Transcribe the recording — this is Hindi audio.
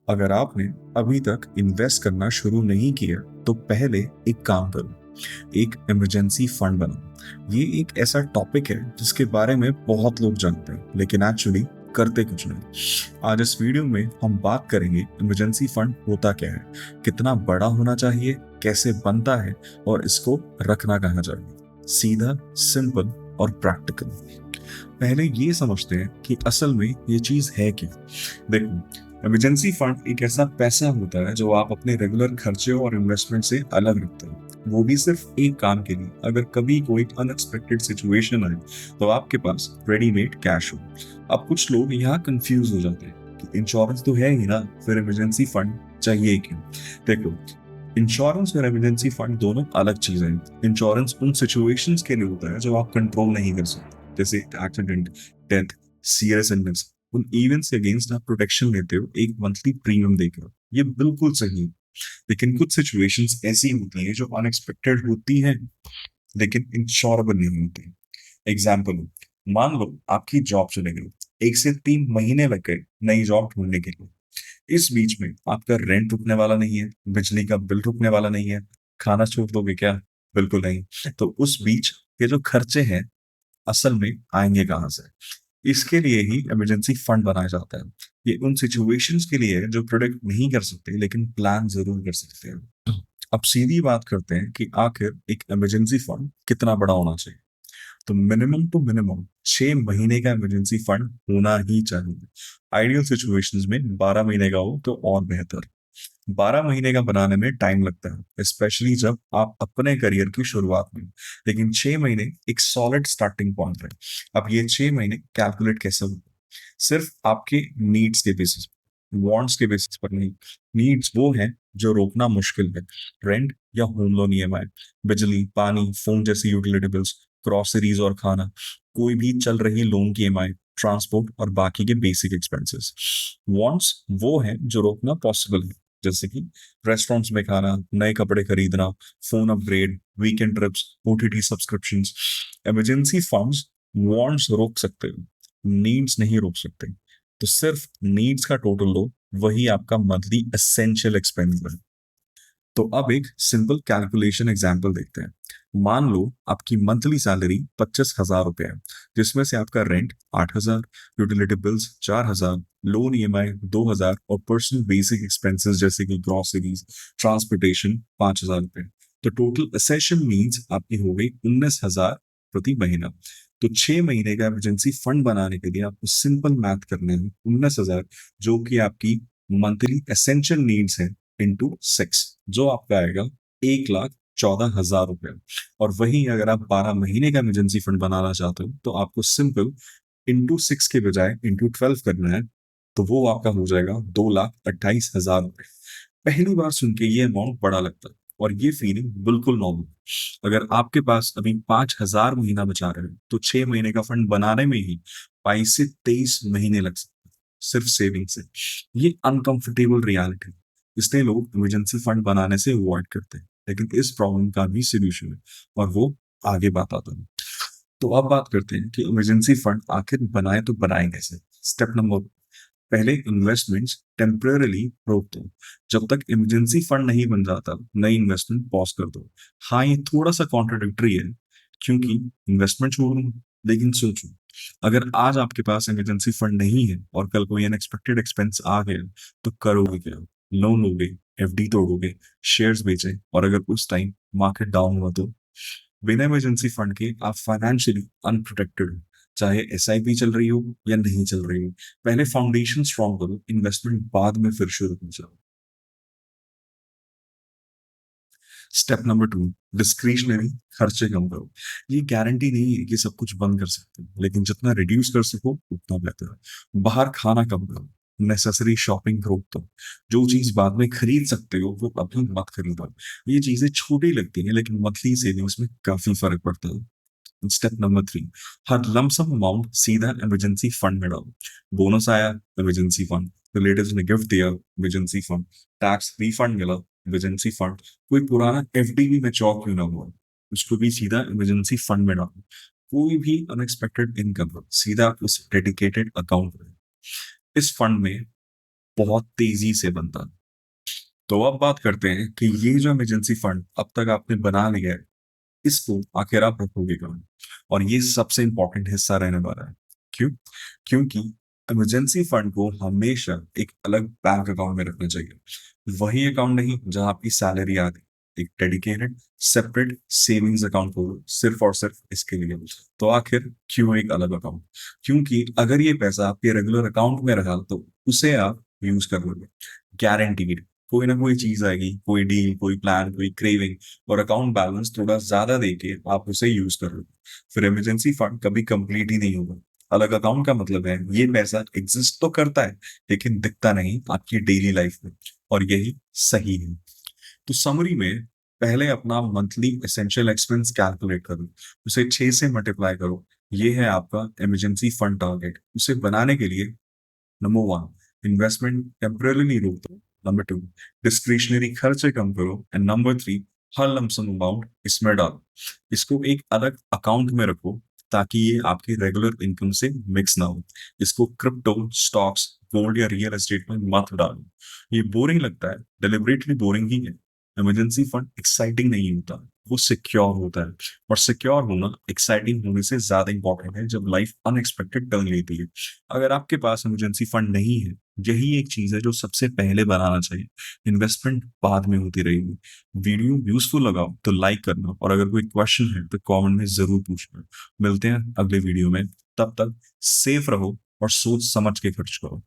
अगर आपने अभी तक इन्वेस्ट करना शुरू नहीं किया तो पहले एक काम करो, एक इमरजेंसी फंड बनाओ। ये एक ऐसा टॉपिक है जिसके बारे में बहुत लोग जानते हैं लेकिन एक्चुअली करते कुछ नहीं। आज इस वीडियो में हम बात करेंगे इमरजेंसी फंड होता क्या है, कितना बड़ा होना चाहिए, कैसे बनता है और इसको रखना कहाँ चाहिए। सीधा, सिंपल और प्रैक्टिकल। पहले ये समझते हैं कि असल में ये चीज है क्या। देखो, इमरजेंसी फंड एक ऐसा पैसा होता है जो आप अपने रेगुलर खर्चे और इन्वेस्टमेंट से अलग रखते हैं, वो भी सिर्फ एक काम के लिए, अगर कभी कोई अनएक्सपेक्टेड सिचुएशन आए तो आपके पास रेडीमेड कैश हो। अब कुछ लोग यहाँ कंफ्यूज हो जाते हैं कि इंश्योरेंस तो है ही ना, फिर इमरजेंसी फंड चाहिए क्यों। देखो, इंश्योरेंस और इमरजेंसी फंड दोनों अलग चीजें हैं। इंश्योरेंस उन सिचुएशंस के लिए होता है जो आप कंट्रोल नहीं कर सकते, जैसे एक्सीडेंट, डेथ, सीरियस इलनेस। उन इवेंट्स के अगेंस्ट आप प्रोटेक्शन लेते हो एक मंथली प्रीमियम देकर, ये बिल्कुल सही है। लेकिन कुछ सिचुएशंस ऐसी होती हैं जो अनएक्सपेक्टेड होती हैं लेकिन इंश्योरेबल नहीं होती। एग्जाम्पल, मान लो आपकी जॉब चले गई, 1 से 3 महीने लग गए नई जॉब ढूंढने के लिए। इस बीच में आपका रेंट रुकने वाला नहीं है, बिजली का बिल रुकने वाला नहीं है, खाना छोड़ दोगे क्या? बिल्कुल नहीं। तो उस बीच ये जो खर्चे हैं असल में आएंगे कहाँ से? इसके लिए ही इमरजेंसी फंड बनाया जाता है। ये उन सिचुएशंस के लिए है जो प्रोडिक्ट नहीं कर सकते लेकिन प्लान जरूर कर सकते हैं। अब सीधी बात करते हैं कि आखिर एक इमरजेंसी फंड कितना बड़ा होना चाहिए। तो मिनिमम टू मिनिमम 6 महीने का इमरजेंसी फंड होना ही चाहिए। आइडियल सिचुएशंस में 12 महीने का हो तो और बेहतर। 12 महीने का बनाने में टाइम लगता है, स्पेशली जब आप अपने करियर की शुरुआत में, लेकिन 6 महीने एक सॉलिड स्टार्टिंग पॉइंट है। अब ये 6 महीने कैलकुलेट कैसे होते हैं? सिर्फ आपके नीड्स के बेसिस, वांट्स के बेसिस पर नहीं। नीड्स वो हैं जो रोकना मुश्किल है, रेंट या होम लोन ईएमआई, बिजली, पानी, फोन जैसी यूटिलिटी बिल्स, ग्रोसरीज और खाना, कोई भी चल रही लोन की ईएमआई, ट्रांसपोर्ट और बाकी के बेसिक एक्सपेंसेस। वांट्स वो हैं जो रोकना पॉसिबल है, जैसे कि रेस्टोरेंट्स में खाना, नए कपड़े खरीदना, phone upgrade, weekend trips, OTT subscriptions. Emergency funds wants रोक सकते हैं, नीड्स नहीं रोक सकते। तो सिर्फ नीड्स का टोटल लो, वही आपका मंथली एसेंशियल एक्सपेंस है। तो अब एक सिंपल कैलकुलेशन एग्जांपल देखते हैं। मान लो आपकी मंथली सैलरी 25,000 रुपये है, जिसमें से आपका rent 8,000, utility bills 4,000, loan EMI 2,000 और पर्सनल बेसिक एक्सपेंसेस जैसे कि ग्रोसरीज, ट्रांसपोर्टेशन 5,000 रुपये। तो टोटल एसेंशियल नीड्स आपकी हो गई 19,000 प्रति महीना। तो 6 महीने का इमरजेंसी फंड बनाने के लिए आपको सिंपल मैथ करने हैं, 19,000 जो कि आपकी मंथली एसेंशियल नीड्स है इंटू 6, जो आपका आएगा 1,14,000 रुपये। और वहीं अगर आप 12 महीने का इमरजेंसी फंड बनाना चाहते हो तो आपको सिंपल इंटू 6 के बजाय इंटू 12 करना है, तो वो आपका हो जाएगा 2,28,000 रुपये। पहली बार सुन के ये अमाउंट बड़ा लगता है और ये फीलिंग बिल्कुल नॉर्मल। अगर आपके पास अभी 5,000 महीना बचा रहे हैं तो 6 महीने का फंड बनाने में ही 22 से 23 महीने लग सकते हैं, सिर्फ सेविंग से। ये अनकंफर्टेबल रियलिटी, इसलिए लोग इमरजेंसी फंड बनाने से अवॉइड करते हैं, लेकिन इस प्रॉब्लम का भी सोल्यूशन है और वो आगे बात आता है। तो अब बात करते हैं कि इमरजेंसी फंड आखिर बनाए तो बनाए कैसे। स्टेप नंबर, पहले इन्वेस्टमेंट्स टेम्पररीली रोक दो। जब तक इमरजेंसी फंड नहीं बन जाता नई इन्वेस्टमेंट पॉज कर दो। हाँ, ये थोड़ा सा कॉन्ट्रडिक्टरी है क्योंकि इन्वेस्टमेंट छोड़ूं, लेकिन सोचो, अगर आज आपके पास इमरजेंसी फंड नहीं है और कल कोई अनएक्सपेक्टेड एक्सपेंस आ गया तो करोगे क्या? लोन लोगे, एफडी तोड़ोगे, शेयर्स बेचे, और अगर उस टाइम मार्केट डाउन हुआ तो? बिना इमरजेंसी फंड के आप फाइनेंशियली अनप्रोटेक्टेड हो, चाहे एसआईपी चल रही हो या नहीं चल रही हो। पहले फाउंडेशन स्ट्रॉन्ग करो, इन्वेस्टमेंट बाद में फिर शुरू हो जाओ। स्टेप नंबर 2, डिस्क्रिशनरी खर्चे कम करो। ये गारंटी नहीं है कि सब कुछ बंद कर सकते हो, लेकिन जितना रिड्यूस कर सको उतना बेहतर है। बाहर खाना कम करो, नेसेसरी शॉपिंग रोक दो। जो चीज बाद में खरीद सकते हो वो अभी मत खरीदो। ये चीजें छोटी लगती हैं लेकिन मंथली सेविंग्स में काफी फर्क पड़ता है। स्टेप नंबर 3, हर लमसम अमाउंट सीधा इमरजेंसी फंड में डालो। बोनस आया, इमरजेंसी फंड। रिलेटिव्स ने गिफ्ट दिया, इमरजेंसी फंड। टैक्स रिफंड मिला, इमरजेंसी फंड। कोई पुराना एफडी भी मैच्योर क्यों ना हुआ, उसको भी सीधा इमरजेंसी फंड में डालो। कोई भी अनएक्सपेक्टेड इनकम सीधा उस डेडिकेटेड अकाउंट में। इस फंड में बहुत तेजी से बनता है। तो अब बात करते हैं कि ये जो इमरजेंसी फंड अब तक आपने बना लिया है, इसको आखिर आप रखोगे कहाँ? और ये सबसे इंपॉर्टेंट हिस्सा रहने वाला है। क्यों? क्योंकि इमरजेंसी फंड को हमेशा एक अलग बैंक अकाउंट में रखना चाहिए। वही अकाउंट नहीं जहां आपकी सैलरी आती, एक डेडिकेटेड सेपरेट सेविंग्स अकाउंट हो सिर्फ और सिर्फ इसके लिए। तो आखिर क्यों एक अलग अकाउंट? क्योंकि अगर ये पैसा आपके रेगुलर अकाउंट में रहा तो उसे आप यूज कर लोगे, गारंटीड। कोई ना कोई चीज आएगी, कोई डील, कोई प्लान, कोई क्रेविंग, और अकाउंट बैलेंस थोड़ा ज्यादा देके आप उसे यूज कर लो। फिर इमरजेंसी फंड कभी कंप्लीट ही नहीं होगा। अलग अकाउंट का मतलब है ये पैसा एग्जिस्ट तो करता है लेकिन दिखता नहीं आपकी डेली लाइफ में, और यही सही है। तो समरी में, पहले अपना मंथली एसेंशियल एक्सपेंस कैलकुलेट करो, उसे 6 से मल्टीप्लाई करो। ये है आपका इमरजेंसी फंड टारगेट। उसे बनाने के लिए नंबर वन, इन्वेस्टमेंट टेम्पररीली रोक दो। नंबर टू, डिस्क्रिशनरी खर्चे कम करो। And number three, her lump sum amount इसमें डालो। इसको एक अलग अकाउंट में रखो ताकि ये आपकी रेगुलर इनकम से मिक्स ना हो। इसको क्रिप्टो, स्टॉक्स, गोल्ड या रियल एस्टेट में मत डालो। ये बोरिंग लगता है, डिलिबरेटली बोरिंग ही है। इमरजेंसी फंड एक्साइटिंग नहीं होता, वो सिक्योर होता है। और सिक्योर होना एक्साइटिंग होने से ज्यादा इंपॉर्टेंट है जब लाइफ अनएक्सपेक्टेड टर्न लेती है। अगर आपके पास इमरजेंसी फंड नहीं है, यही एक चीज है जो सबसे पहले बनाना चाहिए। इन्वेस्टमेंट बाद में होती रहेगी। वीडियो यूजफुल लगा तो लाइक करना, और अगर कोई क्वेश्चन है तो कमेंट में जरूर पूछना। मिलते हैं अगले वीडियो में, तब तक सेफ रहो और सोच समझ के खर्च करो।